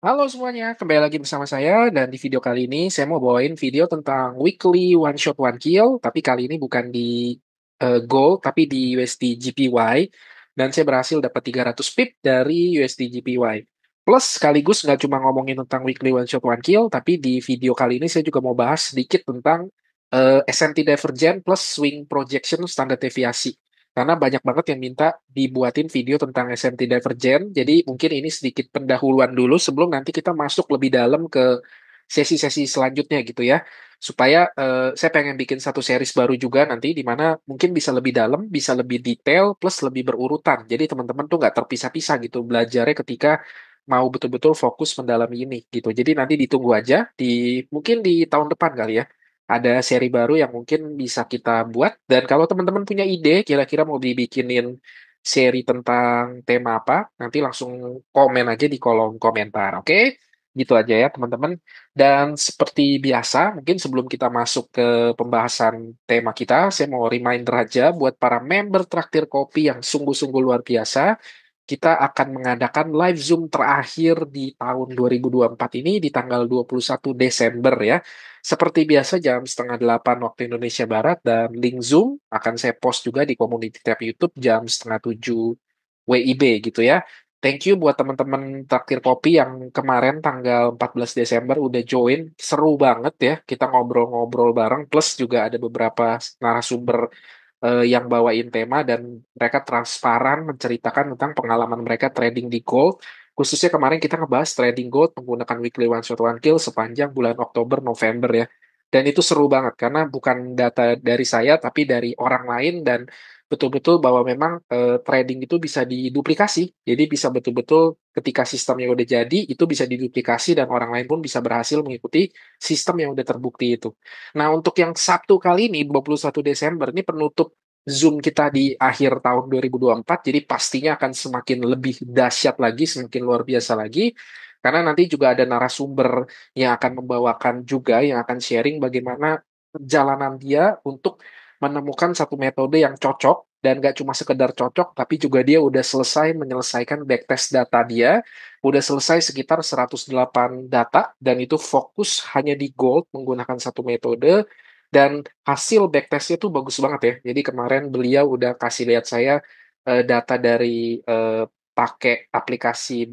Halo semuanya, kembali lagi bersama saya dan di video kali ini saya mau bawain video tentang weekly one shot one kill, tapi kali ini bukan di gold tapi di USD GPY dan saya berhasil dapat 300 pip dari USD GPY. Plus sekaligus nggak cuma ngomongin tentang weekly one shot one kill, tapi di video kali ini saya juga mau bahas sedikit tentang SMT Divergent plus swing projection standar deviasi. Karena banyak banget yang minta dibuatin video tentang SMT Divergent, jadi mungkin ini sedikit pendahuluan dulu sebelum nanti kita masuk lebih dalam ke sesi-sesi selanjutnya gitu ya. Supaya saya pengen bikin satu series baru juga nanti, di mana mungkin bisa lebih dalam, bisa lebih detail, plus lebih berurutan. Jadi teman-teman tuh nggak terpisah-pisah gitu belajarnya ketika mau betul-betul fokus mendalami ini gitu. Jadi nanti ditunggu aja, mungkin di tahun depan kali ya ada seri baru yang mungkin bisa kita buat. Dan kalau teman-teman punya ide, kira-kira mau dibikinin seri tentang tema apa, nanti langsung komen aja di kolom komentar, oke? Gitu aja ya, teman-teman. Dan seperti biasa, mungkin sebelum kita masuk ke pembahasan tema kita, saya mau reminder aja buat para member Traktir Kopi yang sungguh-sungguh luar biasa, kita akan mengadakan live Zoom terakhir di tahun 2024 ini di tanggal 21 Desember ya. Seperti biasa jam setengah 8 waktu Indonesia Barat dan link Zoom akan saya post juga di community tab YouTube jam setengah 7 WIB gitu ya. Thank you buat teman-teman Traktir Kopi yang kemarin tanggal 14 Desember udah join. Seru banget ya, kita ngobrol-ngobrol bareng. Plus juga ada beberapa narasumber yang bawain tema dan mereka transparan menceritakan tentang pengalaman mereka trading di gold. Khususnya kemarin kita ngebahas trading gold menggunakan weekly one shot one kill sepanjang bulan Oktober November ya. Dan itu seru banget karena bukan data dari saya tapi dari orang lain dan betul-betul bahwa memang trading itu bisa diduplikasi. Jadi bisa betul-betul ketika sistemnya udah jadi itu bisa diduplikasi dan orang lain pun bisa berhasil mengikuti sistem yang udah terbukti itu. Nah, untuk yang Sabtu kali ini, 21 Desember, ini penutup Zoom kita di akhir tahun 2024, jadi pastinya akan semakin lebih dahsyat lagi, semakin luar biasa lagi, karena nanti juga ada narasumber yang akan membawakan juga, yang akan sharing bagaimana perjalanan dia untuk menemukan satu metode yang cocok, dan gak cuma sekedar cocok, tapi juga dia udah selesai menyelesaikan backtest data dia, udah selesai sekitar 108 data, dan itu fokus hanya di gold menggunakan satu metode, dan hasil backtestnya tuh bagus banget ya. Jadi kemarin beliau udah kasih lihat saya data dari pakai aplikasi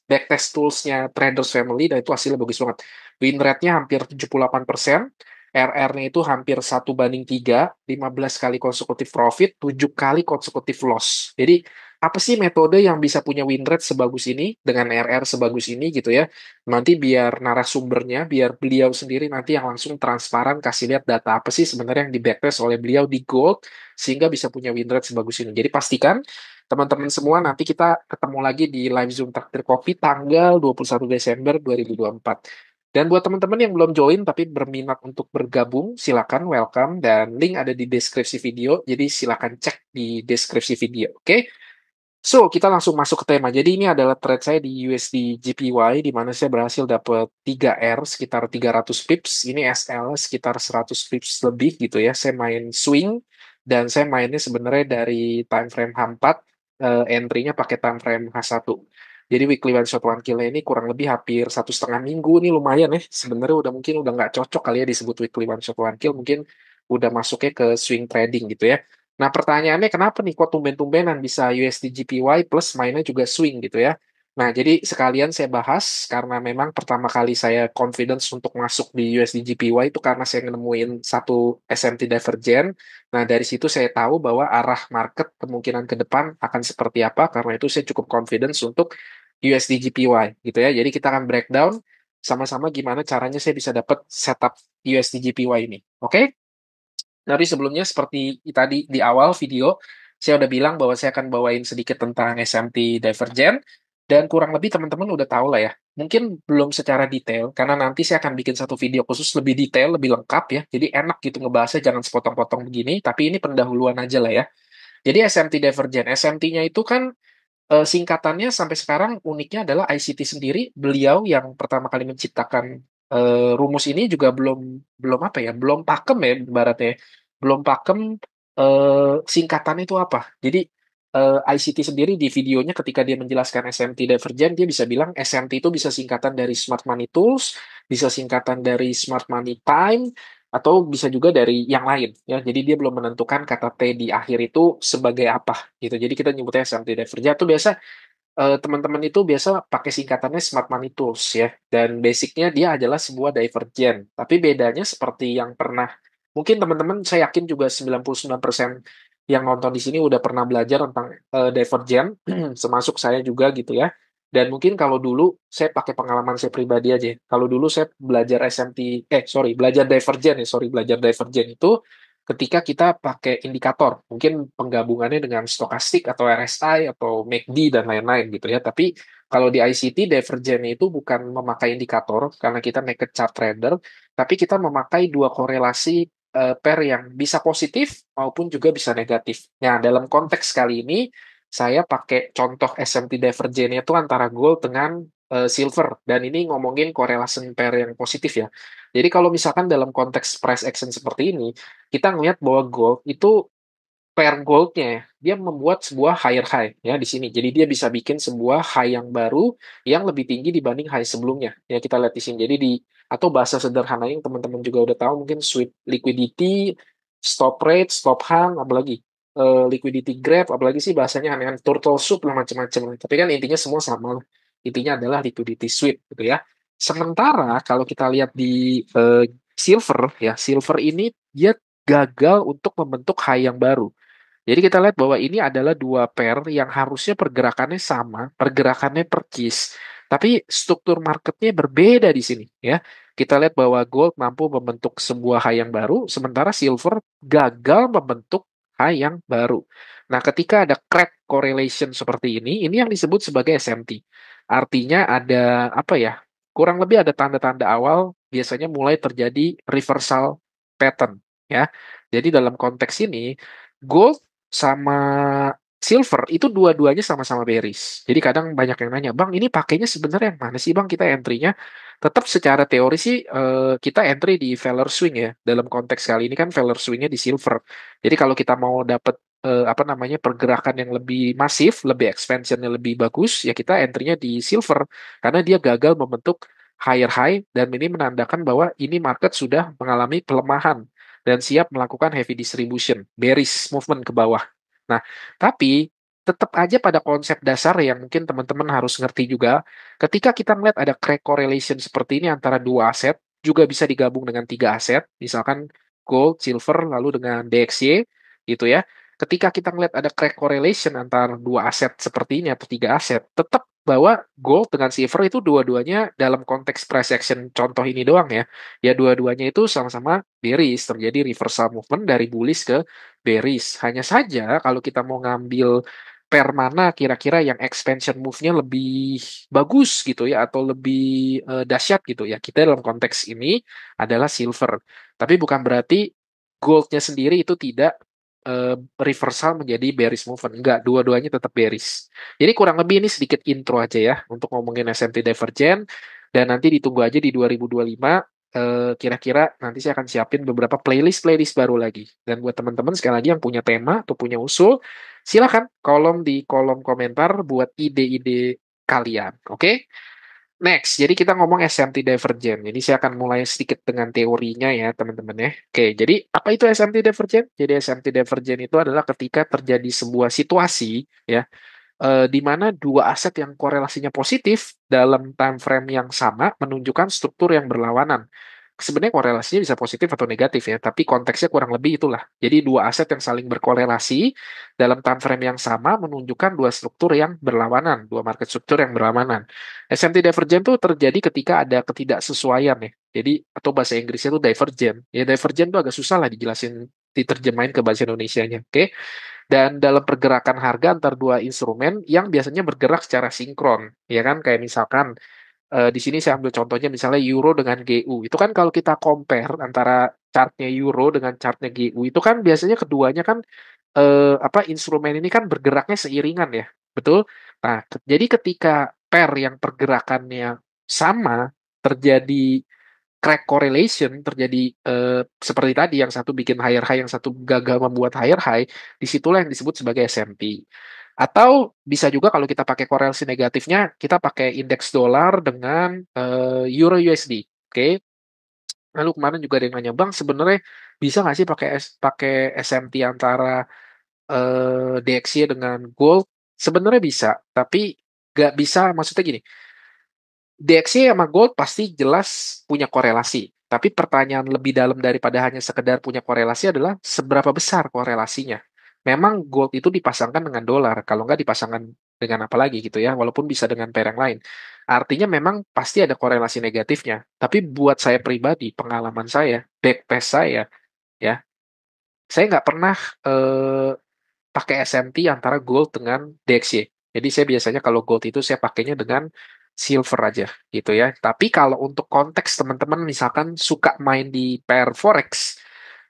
backtest toolsnya Traders Family dan itu hasilnya bagus banget. Win rate-nya hampir 78%, RR-nya itu hampir 1 banding 3, 15 kali konsekutif profit, 7 kali konsekutif loss. Jadi apa sih metode yang bisa punya win rate sebagus ini dengan RR sebagus ini gitu ya? Nanti biar narasumbernya, biar beliau sendiri nanti yang langsung transparan kasih lihat data apa sih sebenarnya yang di backtest oleh beliau di Gold sehingga bisa punya win rate sebagus ini. Jadi pastikan teman-teman semua nanti kita ketemu lagi di live Zoom Traktir Kopi tanggal 21 Desember 2024. Dan buat teman-teman yang belum join tapi berminat untuk bergabung, silakan welcome dan link ada di deskripsi video. Jadi silakan cek di deskripsi video, oke? So, kita langsung masuk ke tema. Jadi ini adalah trade saya di USD GPY, di mana saya berhasil dapat 3R sekitar 300 pips. Ini SL sekitar 100 pips lebih gitu ya. Saya main swing, dan saya mainnya sebenarnya dari time frame H4, entry-nya pakai time frame H1. Jadi weekly one shot one kill ini kurang lebih hampir 1,5 minggu. Ini lumayan ya. Sebenarnya udah mungkin udah nggak cocok kali ya disebut weekly one shot one kill. Mungkin udah masuknya ke swing trading gitu ya. Nah, pertanyaannya kenapa nih kok tumben-tumbenan bisa USD GPY plus mainnya juga swing gitu ya. Nah, jadi sekalian saya bahas karena memang pertama kali saya confidence untuk masuk di USD GPY itu karena saya nemuin satu SMT Divergent. Nah, dari situ saya tahu bahwa arah market kemungkinan ke depan akan seperti apa, karena itu saya cukup confidence untuk USD GPY gitu ya. Jadi kita akan breakdown sama-sama gimana caranya saya bisa dapat setup USD GPY ini. Oke? Tapi sebelumnya seperti tadi di awal video, saya udah bilang bahwa saya akan bawain sedikit tentang SMT Divergent, dan kurang lebih teman-teman udah tahu lah ya. Mungkin belum secara detail, karena nanti saya akan bikin satu video khusus lebih detail, lebih lengkap ya. Jadi enak gitu ngebahasnya, jangan sepotong-potong begini, tapi ini pendahuluan aja lah ya. Jadi SMT Divergent, SMT-nya itu kan singkatannya sampai sekarang uniknya adalah ICT sendiri, beliau yang pertama kali menciptakan rumus ini juga belum belum apa ya, belum pakem ya ibaratnya. Belum pakem singkatannya itu apa. Jadi ICT sendiri di videonya ketika dia menjelaskan SMT Divergent, dia bisa bilang SMT itu bisa singkatan dari Smart Money Tools, bisa singkatan dari Smart Money Time, atau bisa juga dari yang lain ya. Jadi dia belum menentukan kata T di akhir itu sebagai apa gitu. Jadi kita nyebutnya SMT Divergent itu biasa teman-teman itu biasa pakai singkatannya Smart Money Tools ya. Dan basicnya dia adalah sebuah divergen. Tapi bedanya seperti yang pernah, mungkin teman-teman saya yakin juga 99% yang nonton di sini udah pernah belajar tentang divergen, termasuk saya juga gitu ya. Dan mungkin kalau dulu saya pakai pengalaman saya pribadi aja. Kalau dulu saya belajar SMT, belajar divergen ya, belajar divergen itu ketika kita pakai indikator, mungkin penggabungannya dengan stokastik atau RSI atau MACD dan lain-lain gitu ya. Tapi kalau di ICT, divergen itu bukan memakai indikator karena kita naked chart trader, tapi kita memakai dua korelasi pair yang bisa positif maupun juga bisa negatif. Nah, dalam konteks kali ini, saya pakai contoh SMT divergen itu antara gold dengan silver. Dan ini ngomongin korelasi pair yang positif ya. Jadi kalau misalkan dalam konteks price action seperti ini, kita ngelihat bahwa gold itu pair goldnya ya, dia membuat sebuah higher high ya di sini. Jadi dia bisa bikin sebuah high yang baru yang lebih tinggi dibanding high sebelumnya. Ya kita lihat di sini. Jadi di atau bahasa sederhana yang teman-teman juga udah tahu mungkin sweep liquidity, stop rate, stop hang, apalagi liquidity grab, apalagi sih bahasanya aneh turtle soup lah macam-macam. Tapi kan intinya semua sama lah. Intinya adalah liquidity sweep gitu ya. Sementara kalau kita lihat di silver ya, silver ini dia gagal untuk membentuk high yang baru. Jadi kita lihat bahwa ini adalah dua pair yang harusnya pergerakannya sama, pergerakannya percis, tapi struktur marketnya berbeda di sini ya. Kita lihat bahwa gold mampu membentuk sebuah high yang baru, sementara silver gagal membentuk high yang baru. Nah, ketika ada crack correlation seperti ini yang disebut sebagai SMT. Artinya ada apa ya? Kurang lebih ada tanda-tanda awal biasanya mulai terjadi reversal pattern ya. Jadi dalam konteks ini gold sama silver itu dua-duanya sama-sama bearish. Jadi kadang banyak yang nanya, Bang, ini pakainya sebenarnya yang mana sih, Bang? Kita entry-nya tetap secara teori sih kita entry di Feller Swing ya. Dalam konteks kali ini kan Feller Swing-nya di silver. Jadi kalau kita mau dapat apa namanya pergerakan yang lebih masif, lebih expansion-nya lebih bagus, ya kita entry-nya di silver karena dia gagal membentuk higher high dan ini menandakan bahwa ini market sudah mengalami pelemahan dan siap melakukan heavy distribution, bearish movement ke bawah. Nah, tapi tetap aja pada konsep dasar yang mungkin teman-teman harus ngerti juga, ketika kita melihat ada crack correlation seperti ini antara dua aset, juga bisa digabung dengan tiga aset, misalkan gold, silver, lalu dengan DXY, gitu ya. Ketika kita melihat ada crack correlation antara dua aset seperti ini atau tiga aset, tetap bahwa gold dengan silver itu dua-duanya dalam konteks price action contoh ini doang ya. Ya dua-duanya itu sama-sama bearish, terjadi reversal movement dari bullish ke bearish. Hanya saja kalau kita mau ngambil pair mana kira-kira yang expansion move-nya lebih bagus gitu ya atau lebih dahsyat gitu ya. Kita dalam konteks ini adalah silver. Tapi bukan berarti gold-nya sendiri itu tidak reversal menjadi bearish movement. Enggak, dua-duanya tetap bearish. Jadi kurang lebih ini sedikit intro aja ya untuk ngomongin SMT Divergent dan nanti ditunggu aja di 2025 kira-kira nanti saya akan siapin beberapa playlist-playlist baru lagi. Dan buat teman-teman sekali lagi yang punya tema atau punya usul, silakan di kolom komentar buat ide-ide kalian. Oke? Next, jadi kita ngomong SMT Divergent. Jadi saya akan mulai sedikit dengan teorinya ya, teman-teman ya. Oke, jadi apa itu SMT Divergent? Jadi SMT Divergent itu adalah ketika terjadi sebuah situasi ya, di mana dua aset yang korelasinya positif dalam time frame yang sama menunjukkan struktur yang berlawanan. Sebenarnya korelasinya bisa positif atau negatif ya, tapi konteksnya kurang lebih itulah. Jadi dua aset yang saling berkorelasi dalam time frame yang sama menunjukkan dua struktur yang berlawanan, dua market struktur yang berlawanan. SMT divergent itu terjadi ketika ada ketidaksesuaian ya. Jadi atau bahasa Inggrisnya itu divergent. Ya divergent itu agak susah lah dijelasin diterjemahin ke bahasa Indonesianya. Oke. Dan dalam pergerakan harga antar dua instrumen yang biasanya bergerak secara sinkron, ya kan? Kayak misalkan di sini saya ambil contohnya misalnya euro dengan GU. Itu kan kalau kita compare antara chartnya euro dengan chartnya GU, itu kan biasanya keduanya kan apa instrumen ini kan bergeraknya seiringan ya, betul? Nah, jadi ketika pair yang pergerakannya sama terjadi crack correlation terjadi seperti tadi yang satu bikin higher high yang satu gagal membuat higher high disitulah yang disebut sebagai SMP. Atau bisa juga kalau kita pakai korelasi negatifnya, kita pakai indeks dolar dengan Euro USD. Oke. Lalu kemarin juga ada yang nanya, Bang, sebenarnya bisa nggak sih pakai SMT antara DXY dengan Gold? Sebenarnya bisa, tapi nggak bisa, maksudnya gini, DXY sama Gold pasti jelas punya korelasi. Tapi pertanyaan lebih dalam daripada hanya sekedar punya korelasi adalah seberapa besar korelasinya. Memang Gold itu dipasangkan dengan dolar, kalau nggak dipasangkan dengan apa lagi gitu ya, walaupun bisa dengan pair yang lain. Artinya memang pasti ada korelasi negatifnya. Tapi buat saya pribadi, pengalaman saya, backpass saya, ya, saya nggak pernah eh, pakai SMT antara gold dengan DXY. Jadi saya biasanya kalau gold itu saya pakainya dengan silver aja gitu ya. Tapi kalau untuk konteks teman-teman misalkan suka main di pair forex,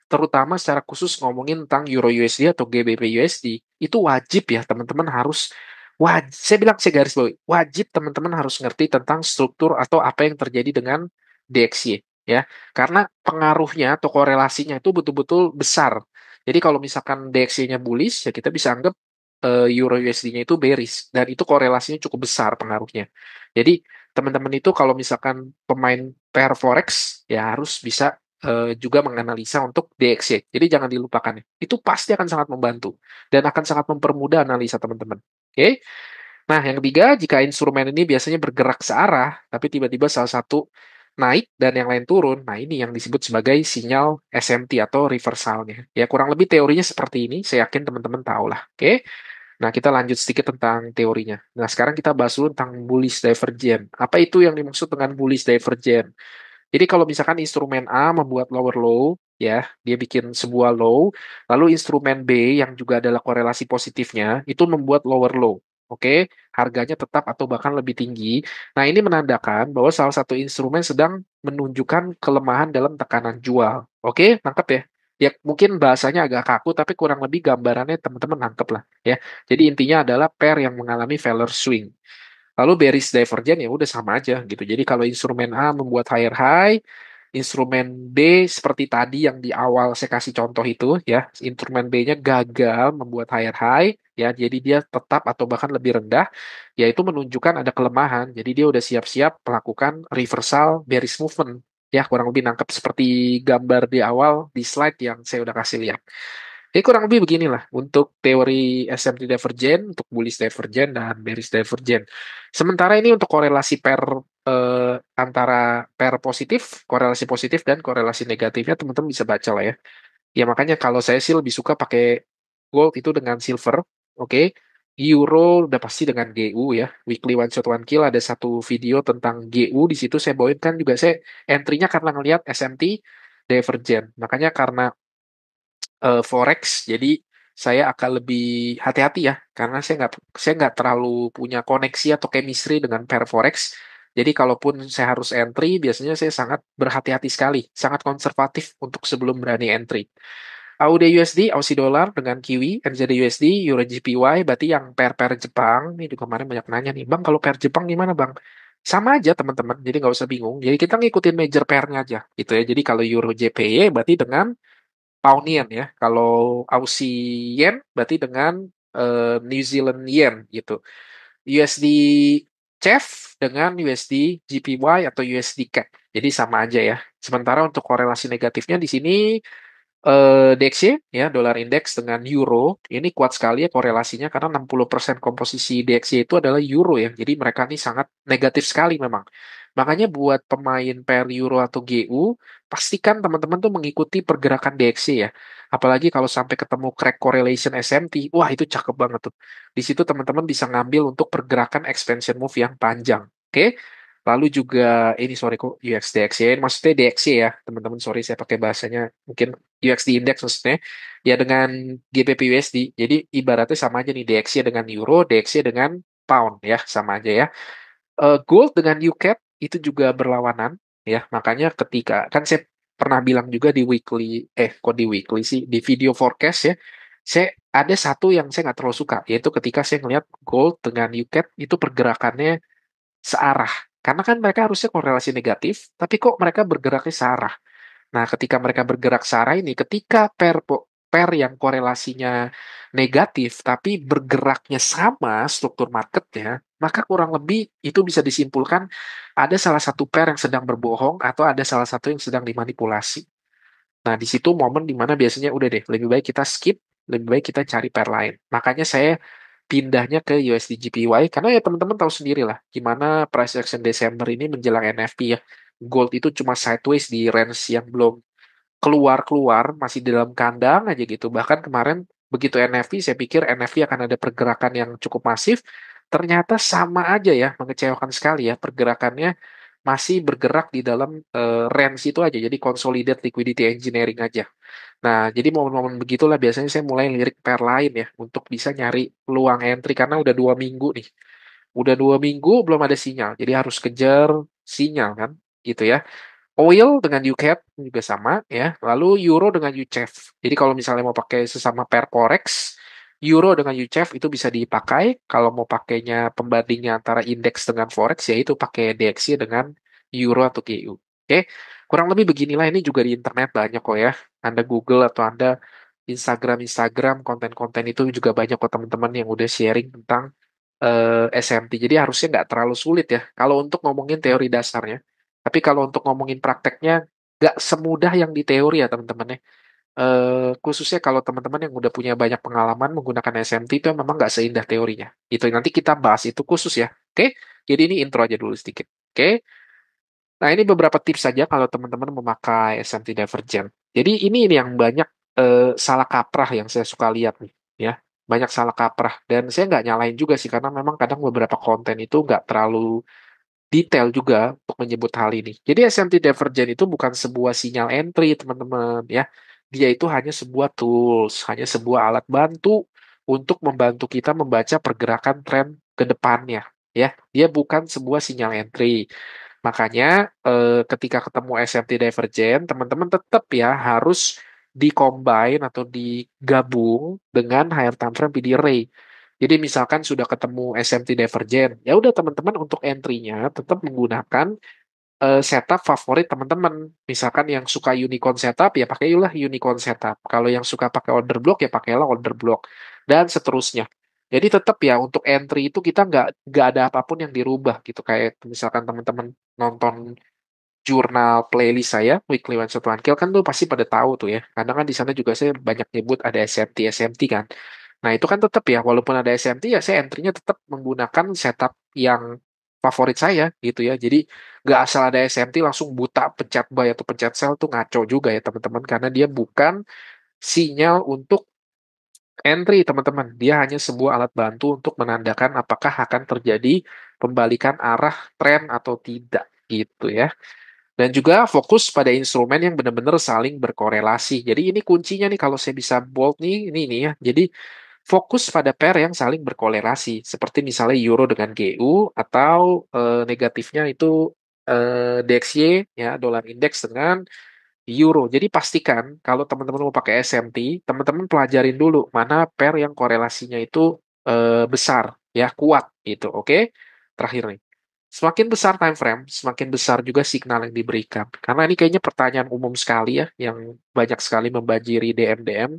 terutama secara khusus ngomongin tentang Euro USD atau GBP USD, itu wajib ya teman-teman harus wajib, saya bilang saya garis bawahi, wajib teman-teman harus ngerti tentang struktur atau apa yang terjadi dengan DXY ya. Karena pengaruhnya atau korelasinya itu betul-betul besar. Jadi kalau misalkan DXY-nya bullish, ya kita bisa anggap Euro USD-nya itu bearish. Dan itu korelasinya cukup besar pengaruhnya. Jadi teman-teman itu kalau misalkan pemain pair forex, ya harus bisa juga menganalisa untuk DXY. Jadi jangan dilupakan ya. Itu pasti akan sangat membantu. Dan akan sangat mempermudah analisa teman-teman. Oke? Nah, yang ketiga, jika instrumen ini biasanya bergerak searah, tapi tiba-tiba salah satu naik dan yang lain turun, nah ini yang disebut sebagai sinyal SMT atau reversalnya. Ya, kurang lebih teorinya seperti ini, saya yakin teman-teman tahu lah. Oke, nah kita lanjut sedikit tentang teorinya. Nah, sekarang kita bahas dulu tentang bullish divergence. Apa itu yang dimaksud dengan bullish divergence? Jadi kalau misalkan instrumen A membuat lower low, ya, dia bikin sebuah low, lalu instrumen B yang juga adalah korelasi positifnya, itu membuat lower low. Oke, harganya tetap atau bahkan lebih tinggi. Nah, ini menandakan bahwa salah satu instrumen sedang menunjukkan kelemahan dalam tekanan jual. Oke, nangkep ya? Ya, mungkin bahasanya agak kaku, tapi kurang lebih gambarannya teman-teman nangkep lah. Ya, jadi intinya adalah pair yang mengalami failure swing. Lalu bearish divergent ya udah sama aja gitu. Jadi kalau instrumen A membuat higher high, instrumen B seperti tadi yang di awal saya kasih contoh itu ya, instrumen B-nya gagal membuat higher high ya, jadi dia tetap atau bahkan lebih rendah, yaitu menunjukkan ada kelemahan. Jadi dia udah siap-siap melakukan reversal bearish movement. Ya, kurang lebih nangkep seperti gambar di awal di slide yang saya udah kasih lihat. Jadi kurang lebih beginilah untuk teori SMT divergent, untuk bullish divergent, dan bearish divergent. Sementara ini untuk korelasi pair antara pair positif, korelasi positif dan korelasi negatifnya teman-teman bisa baca lah ya. Ya makanya kalau saya sih lebih suka pakai gold itu dengan silver, oke. Euro udah pasti dengan GU ya. Weekly one shot one kill ada satu video tentang GU di situ saya bawain kan juga saya entry-nya karena ngelihat SMT divergent. Makanya karena forex. Jadi saya akan lebih hati-hati ya, karena saya nggak terlalu punya koneksi atau chemistry dengan pair forex. Jadi kalaupun saya harus entry, biasanya saya sangat berhati-hati sekali, sangat konservatif untuk sebelum berani entry. AUD USD, Aussie Dollar dengan Kiwi, NZD USD, Euro JPY, berarti yang pair-pair Jepang. Ini juga kemarin banyak nanya nih, Bang, kalau pair Jepang gimana, Bang? Sama aja, teman-teman. Jadi nggak usah bingung. Jadi kita ngikutin major pairnya aja, gitu ya. Jadi kalau Euro JPY berarti dengan pound yen ya. Kalau Aussie yen berarti dengan New Zealand yen gitu. USD CHF dengan USD GPY atau USD CAD. Jadi sama aja ya. Sementara untuk korelasi negatifnya di sini DXY ya, dolar indeks dengan euro ini kuat sekali ya korelasinya karena 60% komposisi DXY itu adalah euro ya. Jadi mereka ini sangat negatif sekali memang. Makanya buat pemain pair euro atau GU, pastikan teman-teman tuh mengikuti pergerakan DXY ya. Apalagi kalau sampai ketemu crack correlation SMT, wah itu cakep banget tuh. Di situ teman-teman bisa ngambil untuk pergerakan expansion move yang panjang. Oke? Lalu juga ini sorry kok UXDXY, maksudnya DXY ya teman-teman, sorry saya pakai bahasanya mungkin UXD index maksudnya ya dengan GBP USD. Jadi ibaratnya sama aja nih DXY dengan euro, DXY dengan pound ya sama aja ya. Gold dengan UCAD itu juga berlawanan ya. Makanya ketika kan saya pernah bilang juga di weekly kok di weekly sih di video forecast ya. Saya ada satu yang saya nggak terlalu suka yaitu ketika saya ngelihat gold dengan UCAD itu pergerakannya searah. Karena kan mereka harusnya korelasi negatif, tapi kok mereka bergeraknya searah. Nah, ketika mereka bergerak searah ini, ketika pair pair yang korelasinya negatif, tapi bergeraknya sama struktur marketnya, maka kurang lebih itu bisa disimpulkan ada salah satu pair yang sedang berbohong atau ada salah satu yang sedang dimanipulasi. Nah, di situ momen dimana biasanya udah deh, lebih baik kita skip, lebih baik kita cari pair lain. Makanya saya pindahnya ke USD JPY, karena ya teman-teman tahu sendiri lah, gimana price action Desember ini menjelang NFP ya. Gold itu cuma sideways di range yang belum keluar-keluar, masih di dalam kandang aja gitu. Bahkan kemarin begitu NFP, saya pikir NFP akan ada pergerakan yang cukup masif. Ternyata sama aja ya, mengecewakan sekali ya pergerakannya masih bergerak di dalam range itu aja. Jadi consolidate liquidity engineering aja. Nah, jadi momen-momen begitulah biasanya saya mulai lirik pair lain ya untuk bisa nyari peluang entry karena udah 2 minggu nih. Udah 2 minggu belum ada sinyal. Jadi harus kejar sinyal kan, gitu ya. Oil dengan UCAD juga sama ya. Lalu Euro dengan UCEF. Jadi kalau misalnya mau pakai sesama pair forex, Euro dengan UCEF itu bisa dipakai. Kalau mau pakainya pembandingnya antara indeks dengan forex, ya itu pakai DXY dengan Euro atau GU. Oke, kurang lebih beginilah, ini juga di internet banyak kok ya. Anda Google atau Anda Instagram konten-konten itu juga banyak kok teman-teman yang udah sharing tentang SMT. Jadi harusnya nggak terlalu sulit ya kalau untuk ngomongin teori dasarnya. Tapi kalau untuk ngomongin prakteknya, nggak semudah yang di teori ya teman-teman ya. Khususnya kalau teman-teman yang udah punya banyak pengalaman menggunakan SMT itu memang nggak seindah teorinya. Itu nanti kita bahas itu khusus ya. Oke? Jadi ini intro aja dulu sedikit. Oke? Nah, ini beberapa tips saja kalau teman-teman memakai SMT Divergent. Jadi ini yang banyak salah kaprah yang saya suka lihat nih, ya. Banyak salah kaprah. Dan saya nggak nyalain juga sih, karena memang kadang beberapa konten itu nggak terlalu detail juga untuk menyebut hal ini. Jadi SMT Divergent itu bukan sebuah sinyal entry, teman-teman, ya. Dia itu hanya sebuah tools, hanya sebuah alat bantu untuk membantu kita membaca pergerakan tren ke depannya, ya. Dia bukan sebuah sinyal entry. Makanya ketika ketemu SMT Divergent, teman-teman tetap ya harus di-combine atau digabung dengan higher time frame PD array. Jadi misalkan sudah ketemu SMT Divergent, ya udah teman-teman untuk entry-nya tetap menggunakan setup favorit teman-teman. Misalkan yang suka unicorn setup, ya pakailah unicorn setup. Kalau yang suka pakai order block, ya pakailah order block. Dan seterusnya. Jadi tetap ya untuk entry itu kita nggak ada apapun yang dirubah gitu. Kayak misalkan teman-teman nonton jurnal playlist saya, Weekly One Shot One Kill kan tuh pasti pada tahu tuh ya. Kadang kan di sana juga saya banyak nyebut ada SMT kan. Nah, itu kan tetap ya, walaupun ada SMT ya saya entry-nya tetap menggunakan setup yang favorit saya gitu ya. Jadi nggak asal ada SMT langsung buta pencet buy atau pencet sell tuh ngaco juga ya teman-teman, karena dia bukan sinyal untuk entry teman-teman. Dia hanya sebuah alat bantu untuk menandakan apakah akan terjadi pembalikan arah tren atau tidak gitu ya. Dan juga fokus pada instrumen yang benar-benar saling berkorelasi. Jadi ini kuncinya nih kalau saya bisa bold nih, ini ya. Jadi fokus pada pair yang saling berkorelasi. Seperti misalnya euro dengan GU atau negatifnya itu DXY ya, dolar indeks dengan euro. Jadi pastikan kalau teman-teman mau pakai SMT, teman-teman pelajarin dulu mana pair yang korelasinya itu besar ya, kuat gitu. Oke? Terakhir nih. Semakin besar time frame, semakin besar juga signal yang diberikan. Karena ini kayaknya pertanyaan umum sekali ya, yang banyak sekali membanjiri DM-DM.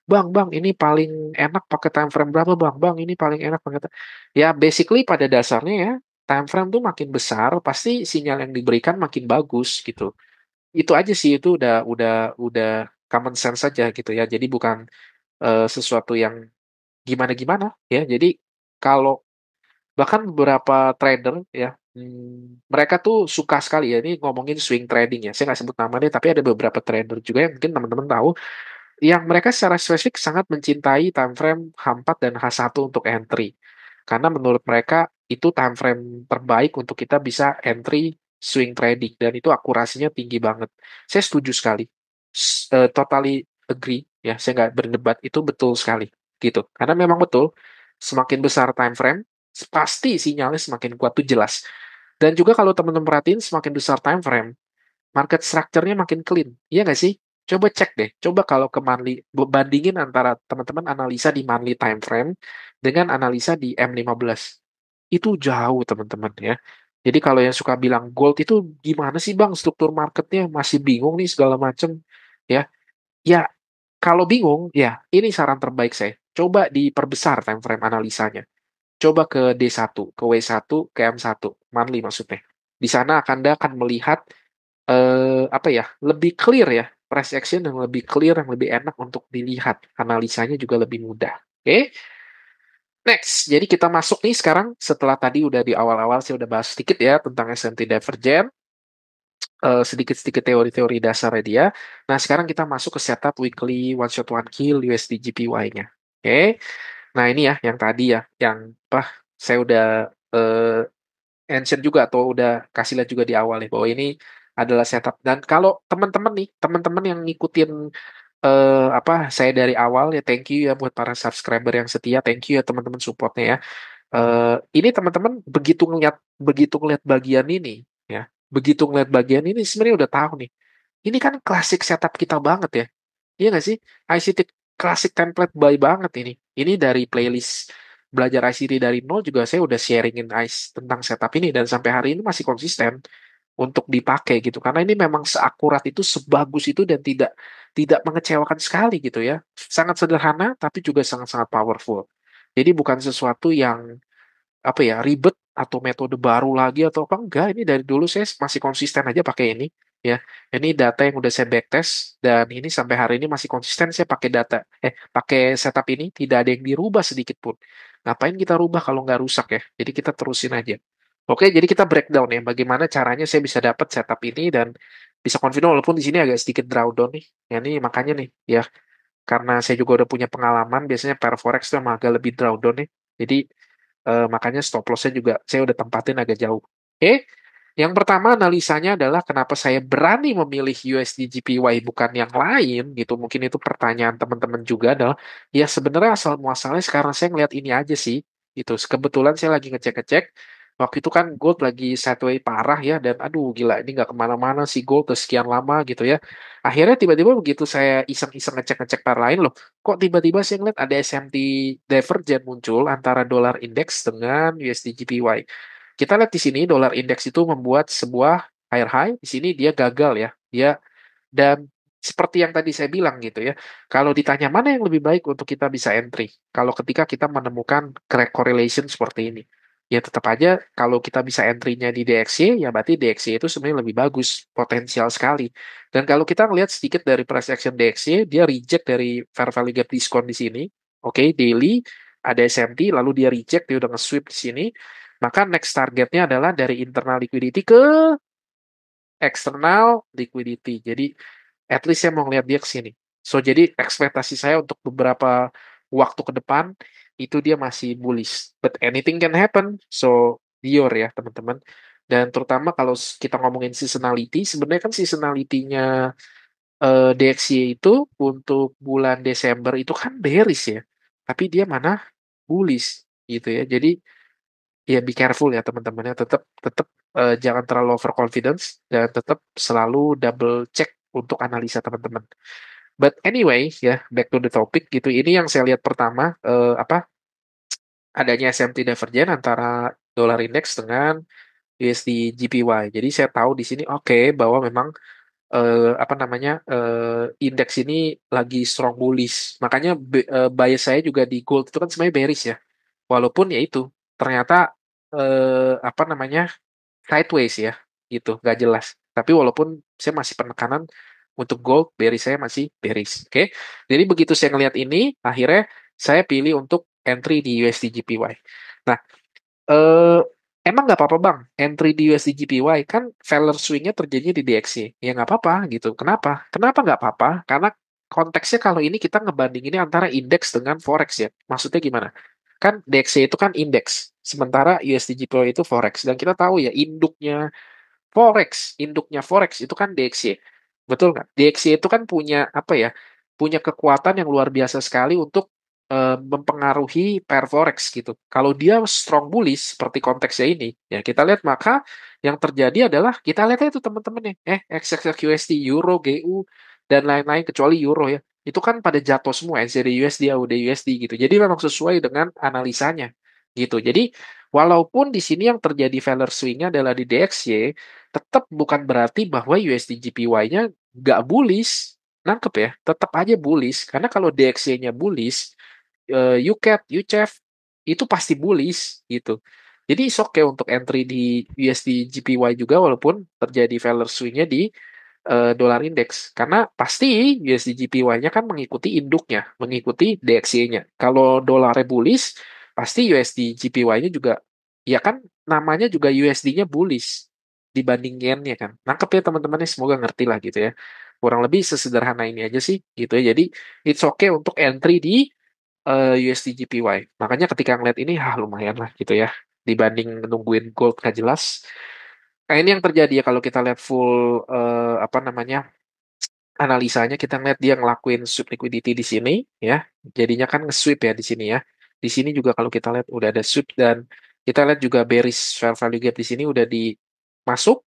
Bang, ini paling enak pakai time frame berapa, Bang? Bang, ini paling enak pakai. Ya, basically pada dasarnya ya, time frame tuh makin besar, pasti sinyal yang diberikan makin bagus gitu. Itu aja sih, itu udah common sense saja gitu ya. Jadi bukan sesuatu yang gimana-gimana ya. Jadi kalau bahkan beberapa trader ya, mereka tuh suka sekali ya, ini ngomongin swing trading ya. Saya nggak sebut namanya, tapi ada beberapa trader juga yang mungkin teman-teman tahu, yang mereka secara spesifik sangat mencintai time frame H4 dan H1 untuk entry. Karena menurut mereka itu time frame terbaik untuk kita bisa entry swing trading, dan itu akurasinya tinggi banget. Saya setuju sekali. Totally agree ya, saya nggak berdebat, itu betul sekali gitu. Karena memang betul, semakin besar time frame pasti sinyalnya semakin kuat tuh jelas. Dan juga kalau teman-teman perhatiin, semakin besar time frame, market structure-nya makin clean. Iya nggak sih? Coba cek deh. Coba kalau ke monthly, bandingin antara teman-teman analisa di monthly time frame dengan analisa di M15. Itu jauh, teman-teman ya. Jadi kalau yang suka bilang gold itu gimana sih Bang struktur marketnya, masih bingung nih segala macam. Ya, ya Kalau bingung, ya ini saran terbaik saya. Coba diperbesar time frame analisanya. Coba ke D1, ke W1, ke M1, monthly maksudnya. Di sana Anda akan melihat apa ya, lebih clear ya, price action yang lebih clear, yang lebih enak untuk dilihat. Analisanya juga lebih mudah. Oke, next. Jadi kita masuk nih sekarang setelah tadi udah di awal-awal saya udah bahas sedikit ya tentang S&P Divergent, sedikit-sedikit teori-teori dasarnya dia. Nah, sekarang kita masuk ke setup weekly one shot one kill USD GPY-nya. Oke. Nah, ini ya yang tadi ya, yang apa saya udah mention juga atau udah kasih lihat juga di awal ya bahwa ini adalah setup. Dan kalau teman-teman nih, teman-teman yang ngikutin apa saya dari awal ya, thank you ya buat para subscriber yang setia, thank you ya teman-teman supportnya ya. Ini teman-teman begitu ngeliat bagian ini ya, begitu ngeliat bagian ini sebenarnya udah tahu nih. Ini kan klasik setup kita banget ya. Iya nggak sih? ICT klasik template buy banget ini. Ini dari playlist belajar ICT dari nol juga saya udah sharingin ICE tentang setup ini dan sampai hari ini masih konsisten untuk dipakai gitu. Karena ini memang seakurat itu, sebagus itu dan tidak tidak mengecewakan sekali gitu ya. Sangat sederhana tapi juga sangat-sangat powerful. Jadi bukan sesuatu yang apa ya ribet atau metode baru lagi atau apa enggak, ini dari dulu saya masih konsisten aja pakai ini ya. Ini data yang udah saya backtest dan ini sampai hari ini masih konsisten saya pakai pakai setup ini, tidak ada yang dirubah sedikit pun. Ngapain kita rubah kalau nggak rusak ya, jadi kita terusin aja. Oke, jadi kita breakdown ya bagaimana caranya saya bisa dapat setup ini dan bisa confident walaupun di sini agak sedikit drawdown nih ya. Ini makanya nih ya, karena saya juga udah punya pengalaman biasanya pair forex itu emang agak lebih drawdown nih. Jadi makanya stop loss-nya juga saya udah tempatin agak jauh. Oke, yang pertama analisanya adalah kenapa saya berani memilih USD JPY bukan yang lain gitu. Mungkin itu pertanyaan teman-teman juga adalah ya sebenarnya asal muasalnya sekarang saya ngeliat ini aja sih. Itu kebetulan saya lagi ngecek-ngecek. Waktu itu kan gold lagi sideways parah ya dan aduh gila ini nggak kemana-mana sih gold udah sekian lama gitu ya. Akhirnya tiba-tiba begitu saya iseng-iseng ngecek-ngecek par lain loh, kok tiba-tiba saya ngeliat ada SMT divergent muncul antara dolar indeks dengan USD JPY. Kita lihat di sini dolar indeks itu membuat sebuah higher high, di sini dia gagal ya. Dan seperti yang tadi saya bilang gitu ya. Kalau ditanya mana yang lebih baik untuk kita bisa entry, kalau ketika kita menemukan crack correlation seperti ini. Ya tetap aja kalau kita bisa entry-nya di DXY, ya berarti DXY itu sebenarnya lebih bagus, potensial sekali. Dan kalau kita ngelihat sedikit dari price action DXY, dia reject dari fair value gap discount di sini. Oke, daily ada SMT, lalu dia reject, dia udah nge-sweep di sini. Maka next targetnya adalah dari internal liquidity ke external liquidity. Jadi at least saya mau ngeliat dia ke sini. So, jadi ekspektasi saya untuk beberapa waktu ke depan itu dia masih bullish. But anything can happen. So, Dior ya, teman-teman. Dan terutama kalau kita ngomongin seasonality, sebenarnya kan seasonality-nya DXY itu untuk bulan Desember itu kan bearish ya. Tapi dia mana bullish gitu ya. Jadi ya be careful ya teman-teman ya. Tetap tetap jangan terlalu overconfidence dan tetap selalu double check untuk analisa teman-teman. But anyway, ya back to the topic gitu. Ini yang saya lihat pertama apa adanya SMT divergent antara dolar index dengan USD JPY. Jadi saya tahu di sini oke bahwa memang apa namanya indeks ini lagi strong bullish. Makanya bias saya juga di gold itu kan sebenarnya bearish ya. Walaupun ya itu ternyata apa namanya sideways ya gitu, nggak jelas. Tapi walaupun saya masih penekanan untuk gold, bearish saya masih bearish. Oke, jadi begitu saya ngelihat ini, akhirnya saya pilih untuk entry di USD JPY. Nah, eh, emang nggak apa-apa bang, entry di USD JPY kan failure swing-nya terjadinya di DXY. Ya nggak apa-apa gitu. Kenapa? Kenapa nggak apa-apa? Karena konteksnya kalau ini kita ngebandinginnya antara indeks dengan forex ya. Maksudnya gimana? Kan DXY itu kan indeks, sementara USD JPY itu forex. Dan kita tahu ya induknya forex itu kan DXY. Betul nggak? DXY itu kan punya apa ya? Punya kekuatan yang luar biasa sekali untuk mempengaruhi pair forex gitu. Kalau dia strong bullish seperti konteksnya ini, ya kita lihat maka yang terjadi adalah kita lihat itu teman-teman ya, XXUSD, Euro, GU dan lain-lain kecuali Euro ya. Itu kan pada jatuh semua NZD USD, AUD USD gitu. Jadi memang sesuai dengan analisanya gitu. Jadi walaupun di sini yang terjadi failure swing-nya adalah di DXY, tetap bukan berarti bahwa USD JPY-nya nggak bullish. nangkep ya, tetap aja bullish. Karena kalau DXY-nya bullish, UCAT, UCEF itu pasti bullish gitu. Jadi it's okay untuk entry di USD JPY juga walaupun terjadi failure swing-nya di dolar indeks. Karena pasti USD JPY-nya kan mengikuti induknya, mengikuti DXY-nya. Kalau dolarnya bullish, pasti USD JPY-nya juga, ya kan namanya juga USD-nya bullish dibanding yen-nya kan. Nangkep ya teman-teman, semoga ngerti lah gitu ya. Kurang lebih sesederhana ini aja sih gitu ya. Jadi it's okay untuk entry di USD JPY. Makanya ketika ngeliat ini, lumayan lah gitu ya. Dibanding nungguin gold gak jelas. Nah ini yang terjadi ya kalau kita lihat full apa namanya analisanya, kita ngeliat dia ngelakuin sweep liquidity di sini ya. Jadinya kan nge-sweep ya di sini ya. Di sini juga kalau kita lihat udah ada sweep dan kita lihat juga bearish fair value gap di sini udah dimasuk,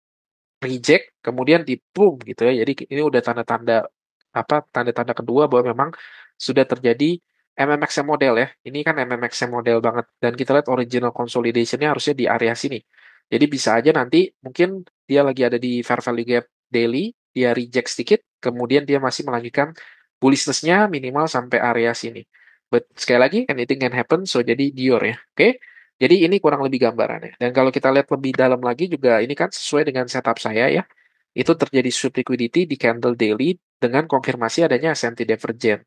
reject, kemudian di boom gitu ya. Jadi ini udah tanda-tanda apa tanda-tanda kedua bahwa memang sudah terjadi MMXM model ya. Ini kan MMXM model banget dan kita lihat original consolidation-nya harusnya di area sini. Jadi bisa aja nanti mungkin dia lagi ada di fair value gap daily, dia reject sedikit, kemudian dia masih melanjutkan bullishness-nya minimal sampai area sini. But sekali lagi anything can happen, so jadi Dior ya. Oke. Jadi ini kurang lebih gambarannya. Dan kalau kita lihat lebih dalam lagi juga ini kan sesuai dengan setup saya ya. Itu terjadi sweep liquidity di candle daily dengan konfirmasi adanya SMT divergent.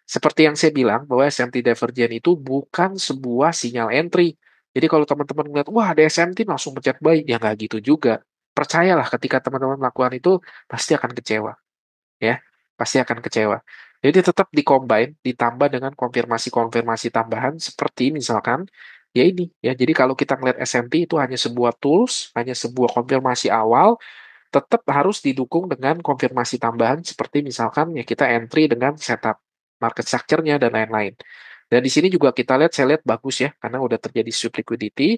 Seperti yang saya bilang bahwa SMT divergent itu bukan sebuah sinyal entry. Jadi kalau teman-teman melihat, wah ada SMT langsung pencet buy, ya nggak gitu juga. Percayalah ketika teman-teman melakukan itu pasti akan kecewa ya, pasti akan kecewa. Jadi tetap dikombin, ditambah dengan konfirmasi-konfirmasi tambahan seperti misalkan ya ini ya. Jadi kalau kita ngeliat SMP itu hanya sebuah tools, hanya sebuah konfirmasi awal, tetap harus didukung dengan konfirmasi tambahan seperti misalkan ya kita entry dengan setup market structure-nya dan lain-lain. Dan di sini juga kita lihat, saya lihat bagus ya, karena udah terjadi sweep liquidity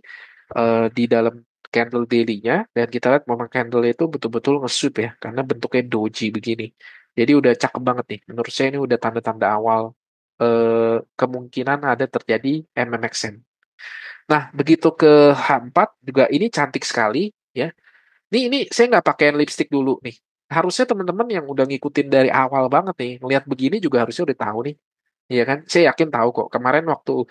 di dalam candle daily-nya, dan kita lihat memang candle itu betul-betul nge-sweep ya, karena bentuknya doji begini. Jadi udah cakep banget nih, menurut saya ini udah tanda-tanda awal kemungkinan ada terjadi MMXM. Nah, begitu ke H4 juga ini cantik sekali ya. Ini saya nggak pakai lipstick dulu nih. Harusnya teman-teman yang udah ngikutin dari awal banget nih, ngelihat begini juga harusnya udah tahu nih. Iya kan? Saya yakin tahu kok. Kemarin waktu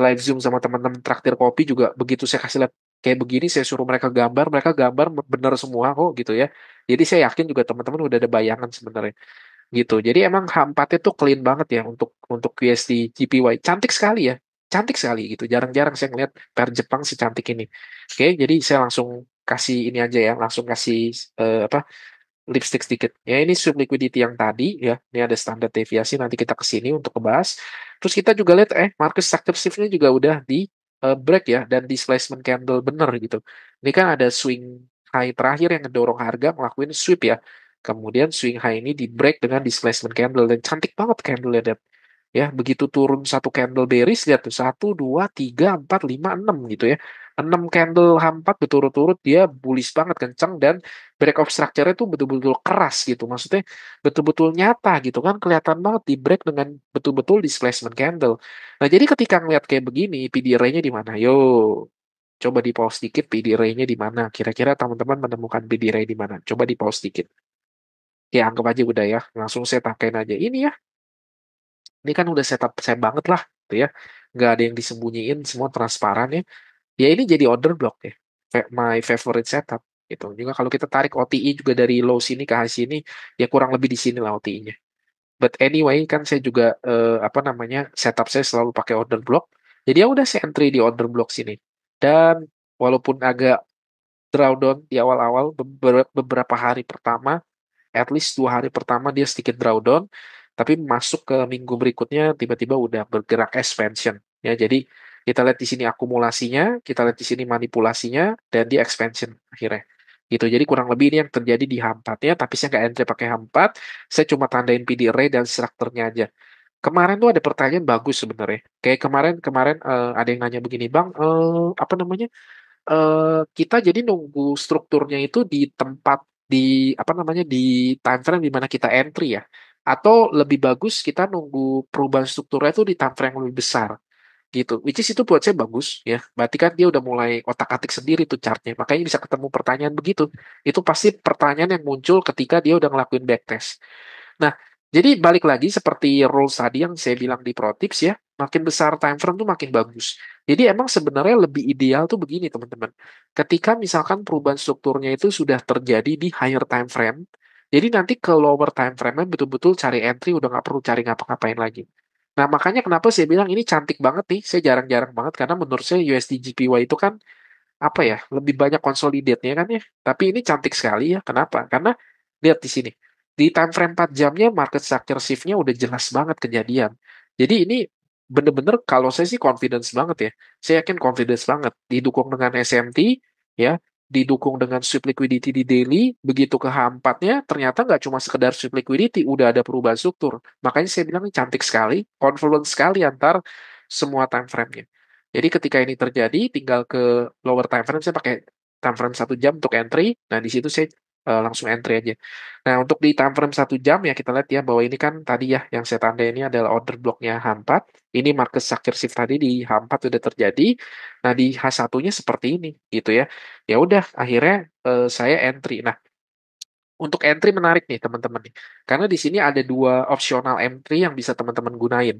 live Zoom sama teman-teman traktir kopi juga begitu saya kasih lihat kayak begini, saya suruh mereka gambar bener semua kok gitu ya. Jadi saya yakin juga teman-teman udah ada bayangan sebenarnya gitu. Jadi emang H4 itu clean banget ya untuk QSD GPY. Cantik sekali ya. Cantik sekali gitu. Jarang-jarang saya ngeliat pair Jepang secantik ini. Oke, jadi saya langsung kasih ini aja ya, langsung kasih apa lipstick sedikit. Ya ini sub liquidity yang tadi ya. Ini ada standar deviasi, nanti kita ke sini untuk ngebahas. Terus kita juga lihat market structure shift-nya juga udah di break ya dan displacement candle bener gitu. Ini kan ada swing high terakhir yang ngedorong harga ngelakuin sweep ya. Kemudian swing high ini di break dengan displacement candle dan cantik banget candle-nya. Ya, begitu turun satu candle bearish, lihat tuh, satu, dua, tiga, empat, lima, enam gitu ya. Enam candle hampat berturut-turut dia bullish banget kencang dan breakout structure-nya tuh betul-betul keras gitu. Maksudnya betul-betul nyata gitu kan. Kelihatan banget di break dengan betul-betul displacement candle. Nah, jadi ketika ngeliat kayak begini, PD array-nya di mana? Yo, coba di pause dikit PD array-nya di mana? Kira-kira teman-teman menemukan PD array di mana? Coba di pause dikit. Ya, anggap aja udah ya. Langsung saya pakein aja. Ini ya, ini kan udah setup saya banget lah, gitu ya. Nggak ada yang disembunyiin, semua transparan ya. Ya ini jadi order block ya. My favorite setup. Gitu. Juga kalau kita tarik OTI juga dari low sini ke high sini, ya kurang lebih di sini lah OTI-nya. But anyway, kan saya juga apa namanya setup saya selalu pakai order block. Jadi ya udah saya entry di order block sini. Dan walaupun agak drawdown di awal-awal beberapa hari pertama, at least 2 hari pertama dia sedikit drawdown, tapi masuk ke minggu berikutnya tiba-tiba udah bergerak expansion. Ya, jadi kita lihat di sini akumulasinya, kita lihat di sini manipulasinya, dan dia expansion akhirnya. Gitu. Jadi kurang lebih ini yang terjadi di H4-nya, tapi saya nggak entry pakai H4, saya cuma tandain PD array dan strukturnya aja. Kemarin tuh ada pertanyaan bagus sebenarnya. Kayak kemarin kemarin ada yang nanya begini, Bang, apa namanya? Kita jadi nunggu strukturnya itu di tempat di apa namanya di time frame di mana kita entry ya, atau lebih bagus kita nunggu perubahan strukturnya itu di time frame yang lebih besar gitu, which is itu buat saya bagus ya, berarti kan dia udah mulai otak-atik sendiri tuh chartnya, makanya bisa ketemu pertanyaan begitu. Itu pasti pertanyaan yang muncul ketika dia udah ngelakuin backtest. Nah, Jadi balik lagi seperti rules tadi yang saya bilang di pro tips ya, makin besar time frame tuh makin bagus. Jadi emang sebenarnya lebih ideal tuh begini teman-teman. Ketika misalkan perubahan strukturnya itu sudah terjadi di higher time frame, jadi nanti ke lower time frame-nya betul-betul cari entry udah nggak perlu cari ngapa-ngapain lagi. Nah makanya kenapa saya bilang ini cantik banget nih, saya jarang-jarang banget karena menurut saya USD JPY itu kan apa ya, lebih banyak consolidate-nya kan ya. Tapi ini cantik sekali ya. Kenapa? Karena lihat di sini. Di time frame 4 jamnya market structure shift-nya udah jelas banget kejadian. Jadi ini bener-bener kalau saya sih confidence banget ya. Saya yakin confidence banget. Didukung dengan SMT, ya, didukung dengan sweep liquidity di daily, begitu ke H4-nya, ternyata nggak cuma sekedar sweep liquidity, udah ada perubahan struktur. Makanya saya bilang ini cantik sekali, confluence sekali antar semua time frame-nya. Jadi ketika ini terjadi, tinggal ke lower time frame, saya pakai time frame 1 jam untuk entry. Nah, di situ saya langsung entry aja. Nah, untuk di time frame 1 jam ya kita lihat ya bahwa ini kan tadi ya yang saya tanda ini adalah order blocknya H4. Ini market structure shift tadi di H4 sudah terjadi. Nah, di H1-nya seperti ini gitu ya. Ya udah, akhirnya saya entry. Nah, untuk entry menarik nih teman-teman nih. Karena di sini ada dua optional entry yang bisa teman-teman gunain.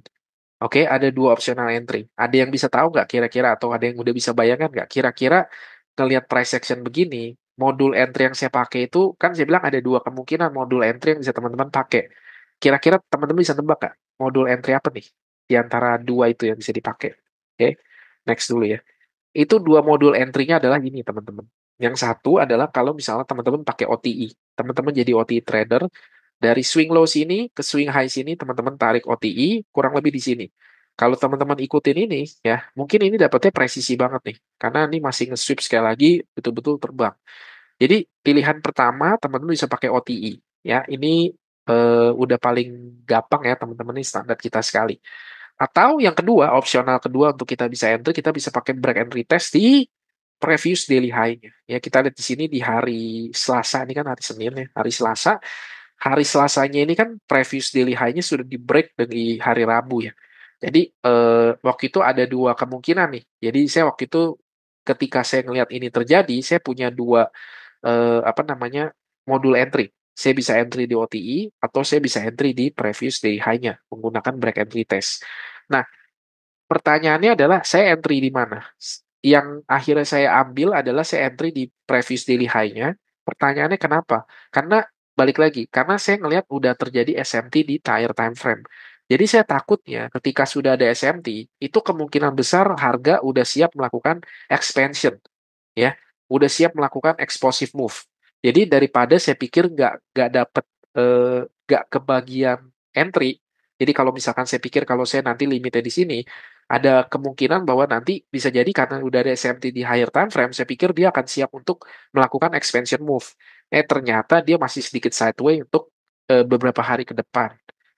Oke, ada dua optional entry. Ada yang bisa tahu nggak kira-kira atau ada yang udah bisa bayangkan nggak kira-kira ngelihat price action begini, modul entry yang saya pakai itu kan saya bilang ada dua kemungkinan modul entry yang bisa teman-teman pakai. Kira-kira teman-teman bisa nebak nggak modul entry apa nih di antara dua itu yang bisa dipakai? Oke, next dulu ya. Itu dua modul entry-nya adalah ini teman-teman. Yang satu adalah kalau misalnya teman-teman pakai OTI. Teman-teman jadi OTI trader, dari swing low sini ke swing high sini teman-teman tarik OTI kurang lebih di sini. Kalau teman-teman ikutin ini ya, mungkin ini dapetnya presisi banget nih. Karena ini masih nge-sweep sekali lagi betul-betul terbang. Jadi pilihan pertama teman-teman bisa pakai OTI ya. Ini udah paling gampang ya teman-teman ini standar kita sekali. Atau yang kedua, opsional kedua untuk kita bisa enter, kita bisa pakai break and retest di previous daily high-nya. Ya, kita lihat di sini di hari Selasa, ini kan hari Senin ya, hari Selasa. Hari Selasanya ini kan previous daily high-nya sudah di break dari hari Rabu ya. Jadi waktu itu ada dua kemungkinan nih. Jadi saya waktu itu ketika saya ngelihat ini terjadi, saya punya dua apa namanya modul entry. Saya bisa entry di OTI atau saya bisa entry di previous day high-nya menggunakan break entry test. Nah, pertanyaannya adalah saya entry di mana? Yang akhirnya saya ambil adalah saya entry di previous daily high-nya. Pertanyaannya kenapa? Karena balik lagi, karena saya ngelihat udah terjadi SMT di higher time frame. Jadi saya takutnya ketika sudah ada SMT, itu kemungkinan besar harga udah siap melakukan expansion ya udah siap melakukan explosive move. Jadi daripada saya pikir nggak dapet nggak kebagian entry. Jadi kalau misalkan saya pikir kalau saya nanti limitnya di sini, ada kemungkinan bahwa nanti bisa jadi karena udah ada SMT di higher time frame, saya pikir dia akan siap untuk melakukan expansion move. Ternyata dia masih sedikit sideways untuk beberapa hari ke depan.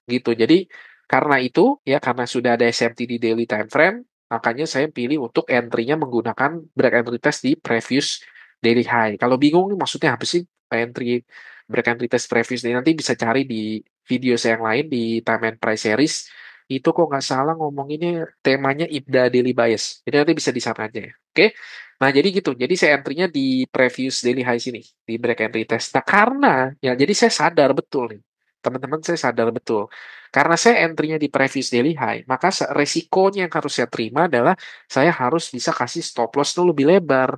Gitu. Jadi karena itu ya karena sudah ada SMT di daily time frame, makanya saya pilih untuk entry-nya menggunakan break and retest di previous daily high. Kalau bingung nih maksudnya apa sih entry break and retest previous daily, nanti bisa cari di video saya yang lain di time and price series. Itu kok nggak salah ngomonginnya temanya IBDA daily bias. Jadi nanti bisa di sana aja ya. Oke. Nah, jadi gitu. Jadi saya entry-nya di previous daily high sini, di break and retest. Nah, karena ya jadi saya sadar betul nih. Teman-teman saya sadar betul. Karena saya entry-nya di previous daily high, maka resikonya yang harus saya terima adalah saya harus bisa kasih stop loss tuh lebih lebar.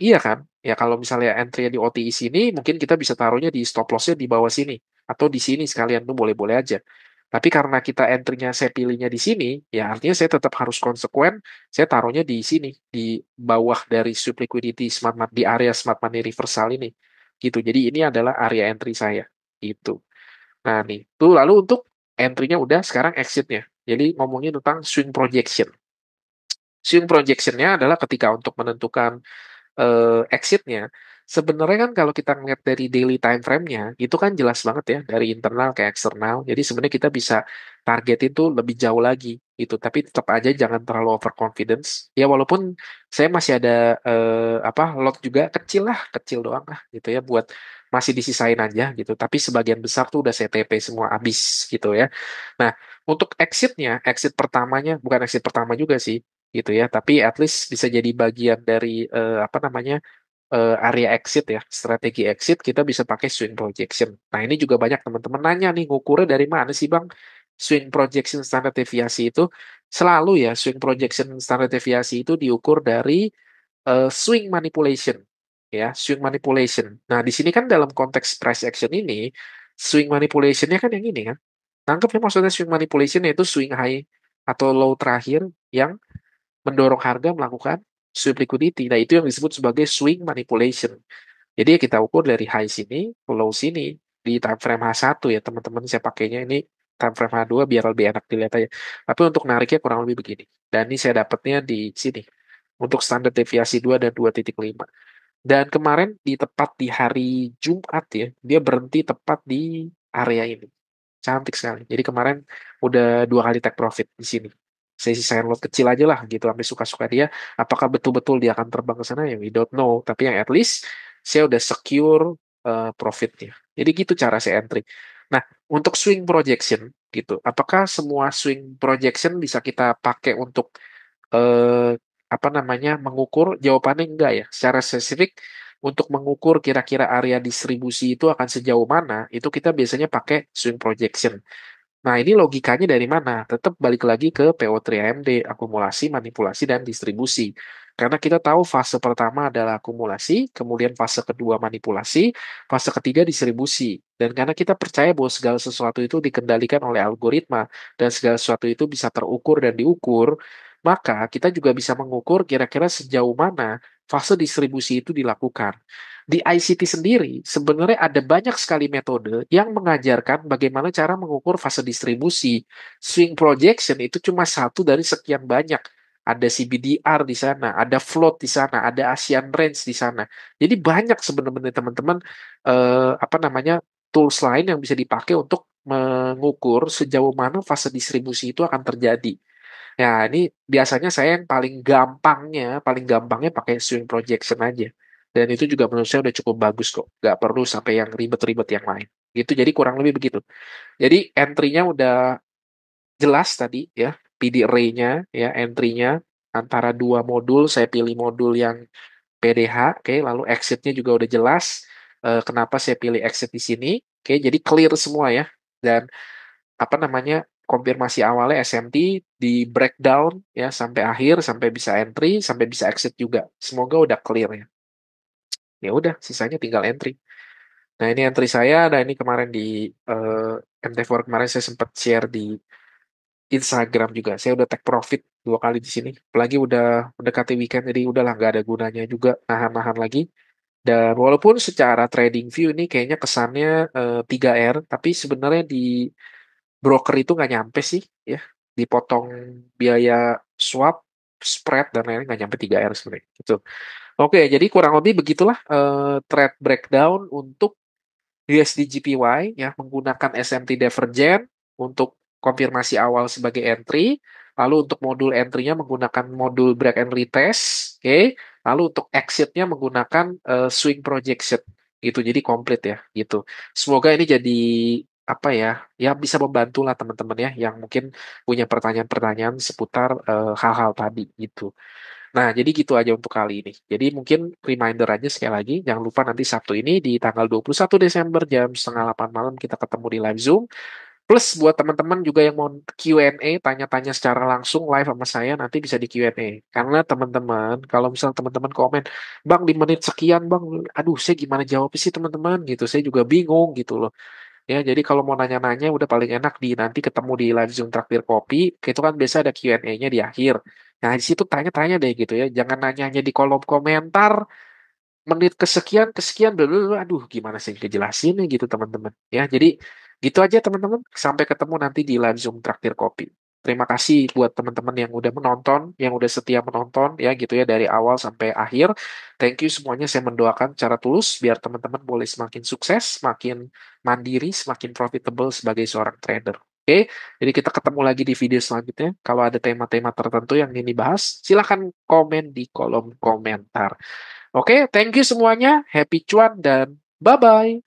Iya kan? Ya kalau misalnya entry-nya di OTI sini, mungkin kita bisa taruhnya di stop loss-nya di bawah sini. Atau di sini sekalian tuh boleh-boleh aja. Tapi karena kita entry-nya saya pilihnya di sini, ya artinya saya tetap harus konsekuen, saya taruhnya di sini, di bawah dari sub liquidity smart money, di area smart money reversal ini. Gitu. Jadi ini adalah area entry saya. Gitu. Nah nih, tuh lalu untuk entry-nya udah, sekarang exit-nya. Jadi ngomongin tentang swing projection. Swing projection-nya adalah ketika untuk menentukan exit-nya, sebenarnya kan kalau kita ngeliat dari daily time frame-nya, itu kan jelas banget ya, dari internal ke eksternal. Jadi sebenarnya kita bisa target itu lebih jauh lagi gitu. Tapi tetap aja jangan terlalu overconfidence. Ya walaupun saya masih ada apa lot juga kecil lah, kecil doang lah gitu ya buat masih disisain aja gitu. Tapi sebagian besar tuh udah saya TP semua habis gitu ya. Nah, untuk exit-nya, exit pertamanya bukan exit pertama juga sih gitu ya. Tapi at least bisa jadi bagian dari apa namanya area exit ya, strategi exit, kita bisa pakai swing projection. Nah, ini juga banyak teman-teman nanya nih, ngukurnya dari mana sih Bang? Swing projection standar deviasi itu selalu ya, swing projection standar deviasi itu diukur dari swing manipulation. Ya, swing manipulation. Nah, di sini kan dalam konteks price action ini, swing manipulationnya kan yang ini kan. Nangkep ya maksudnya swing manipulation yaitu swing high atau low terakhir yang mendorong harga melakukan sweep liquidity. Nah, itu yang disebut sebagai swing manipulation. Jadi kita ukur dari high sini ke low sini di time frame H1 ya teman-teman. Saya pakainya ini time frame H2 biar lebih enak dilihat aja. Tapi untuk nariknya kurang lebih begini. Dan ini saya dapatnya di sini. Untuk standar deviasi 2 dan 2,5. Dan kemarin di tepat di hari Jumat ya, dia berhenti tepat di area ini. Cantik sekali. Jadi kemarin udah 2 kali take profit di sini. Saya sisain lot kecil aja lah gitu, sampai suka-suka dia. Apakah betul-betul dia akan terbang ke sana ya? We don't know. Tapi yang at least saya udah secure profitnya. Jadi gitu cara saya entry. Nah, untuk swing projection gitu. Apakah semua swing projection bisa kita pakai untuk eh, apa namanya mengukur? Jawabannya enggak ya. Secara spesifik untuk mengukur kira-kira area distribusi itu akan sejauh mana, itu kita biasanya pakai swing projection. Nah, ini logikanya dari mana? Tetap balik lagi ke PO3AMD, akumulasi, manipulasi, dan distribusi. Karena kita tahu fase pertama adalah akumulasi, kemudian fase kedua manipulasi, fase ketiga distribusi. Dan karena kita percaya bahwa segala sesuatu itu dikendalikan oleh algoritma, dan segala sesuatu itu bisa terukur dan diukur, maka kita juga bisa mengukur kira-kira sejauh mana fase distribusi itu dilakukan. Di ICT sendiri, sebenarnya ada banyak sekali metode yang mengajarkan bagaimana cara mengukur fase distribusi. Swing projection itu cuma satu dari sekian banyak. Ada CBDR di sana, ada float di sana, ada ASEAN range di sana. Jadi banyak sebenarnya teman-teman apa namanya tools lain yang bisa dipakai untuk mengukur sejauh mana fase distribusi itu akan terjadi. Ya, ini biasanya saya yang paling gampangnya pakai swing projection aja. Dan itu juga menurut saya udah cukup bagus kok. Nggak perlu sampai yang ribet-ribet yang lain. Gitu, jadi kurang lebih begitu. Jadi entry-nya udah jelas tadi ya, PD array-nya, ya, entry-nya antara dua modul, saya pilih modul yang PDH, oke, lalu exit-nya juga udah jelas. Kenapa saya pilih exit di sini? Oke, jadi clear semua ya. Dan apa namanya konfirmasi awalnya SMT di breakdown ya sampai akhir sampai bisa entry sampai bisa exit juga. Semoga udah clear ya. Ya udah sisanya tinggal entry. Nah ini entry saya. Nah ini kemarin di MT4 kemarin saya sempat share di Instagram juga. Saya udah take profit 2 kali di sini. Apalagi udah mendekati weekend jadi udahlah nggak ada gunanya juga nahan-nahan lagi. Dan walaupun secara trading view ini kayaknya kesannya 3R, tapi sebenarnya di broker itu nggak nyampe sih ya, dipotong biaya swap, spread dan lain-lain nggak nyampe 3R sebenarnya gitu. Oke, jadi kurang lebih begitulah trade breakdown untuk USD JPY ya menggunakan SMT Divergent untuk konfirmasi awal sebagai entry, lalu untuk modul entry-nya menggunakan modul break and retest, oke. Lalu untuk exit-nya menggunakan swing projection gitu. Jadi komplit ya gitu. Semoga ini jadi apa ya? Ya bisa membantu lah teman-teman ya yang mungkin punya pertanyaan-pertanyaan seputar hal-hal tadi gitu. Nah, jadi gitu aja untuk kali ini. Jadi mungkin reminder aja sekali lagi, jangan lupa nanti Sabtu ini di tanggal 21 Desember jam setengah 8 malam kita ketemu di live Zoom. Plus buat teman-teman juga yang mau Q&A, tanya-tanya secara langsung live sama saya, nanti bisa di Q&A. Karena teman-teman, kalau misal teman-teman komen, Bang di menit sekian Bang, aduh saya gimana jawabnya sih teman-teman gitu, saya juga bingung gitu loh. Ya, jadi kalau mau nanya-nanya udah paling enak di nanti ketemu di live Zoom traktir kopi. Itu kan biasa ada Q&A-nya di akhir. Nah, di situ tanya-tanya deh gitu ya. Jangan nanya-nanya di kolom komentar menit kesekian kesekian dulu. Aduh, gimana sih kejelasinnya gitu teman-teman. Ya, jadi gitu aja teman-teman. Sampai ketemu nanti di live Zoom traktir kopi. Terima kasih buat teman-teman yang udah menonton, yang udah setia menonton ya gitu ya dari awal sampai akhir. Thank you semuanya, saya mendoakan secara tulus biar teman-teman boleh semakin sukses, semakin mandiri, semakin profitable sebagai seorang trader. Oke, jadi kita ketemu lagi di video selanjutnya. Kalau ada tema-tema tertentu yang ingin dibahas, silahkan komen di kolom komentar. Oke, thank you semuanya. Happy cuan dan bye-bye.